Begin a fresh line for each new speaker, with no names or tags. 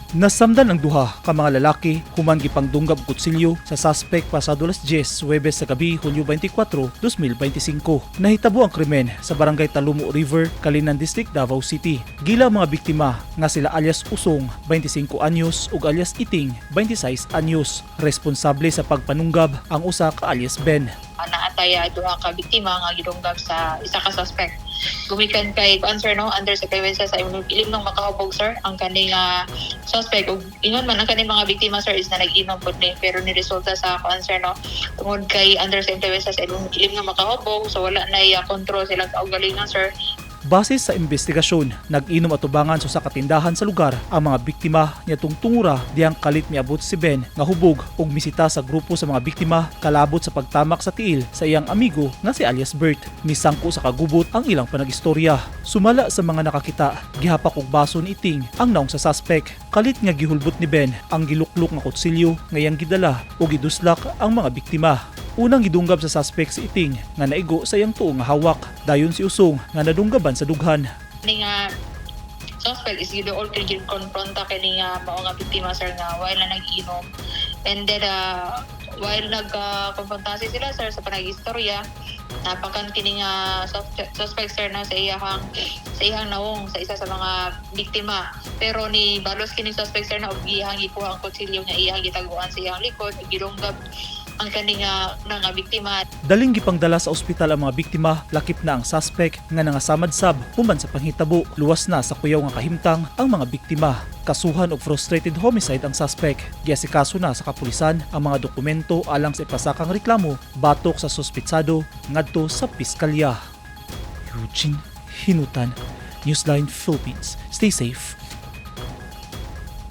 Nasamdan ang duha ka mga lalaki human gipangdunggab og kutsilyo sa suspect pasado alas 10 Huwebes sa gabi, Hulyo 24, 2025. Nahitabo ang krimen sa barangay Talumo River, Calinan District, Davao City. Gila ang mga biktima nga sila alias Usong, 25 anyos ug alias Iting, 26 anyos. Responsable sa pagpanunggab ang usa ka alias Ben.
Naataya duha ka biktima nga gidunggab sa isa ka suspect. Gumikan kay answer no under sa kaywensa sa imong ilim ng makahubog sir ang kaning suspect ug ingon man ang kaning mga biktima sir is na nag-inom pud ni pero ni resulta sa answer no tungod kay under sa kaywensa sa imong ilim ng makahubog so wala na control silang kaugalingon sir.
Base sa investigasyon, nag-inom at tubangan sa katindahan sa lugar ang mga biktima nitong tungura diyang kalit miabot si Ben nga hubog ug misita sa grupo sa mga biktima kalabot sa pagtamak sa tiil sa iyang amigo nga si alias Bert. Misangko sa kagubot ang ilang panagistorya. Sumala sa mga nakakita, gihapak og baso ni Iting ang naong sa suspect. Kalit nga gihulbot ni Ben ang giluklok nga kutsilyo nga iyang gidala ug giduslak ang mga biktima. Unang gidunggab sa suspect si Iting nga naigo sa iyang tuong nga hawak. Dayon si Usong nga nadunggaban sa dughan.
Ning suspect is gido all kay konfronta kini mao nga biktima sir nga while na nag-inom. And then while nagkonfrontasi sila sir sa panagistorya, napakan kini nga suspect sir na sa iyang naong sa isa sa mga biktima. Pero ni balos kini suspect sir na og iyang ikuha ang kutsilyo nga iyang gitaguan sa iyang likod ug gidunggab ang kaning nga biktima.
Daling gipangdala sa ospital ang mga biktima, lakip na ang suspect nga nangasamad-sab human sa panghitabo. Luwas na sa kuyaw nga kahimtang ang mga biktima. Kasuhan og frustrated homicide ang suspect. Giasikaso na sa kapulisan ang mga dokumento alang sa ipasakang reklamo batok sa suspitsado ngadto sa piskalya. Eugene Hinutan, Newsline Philippines. Stay safe.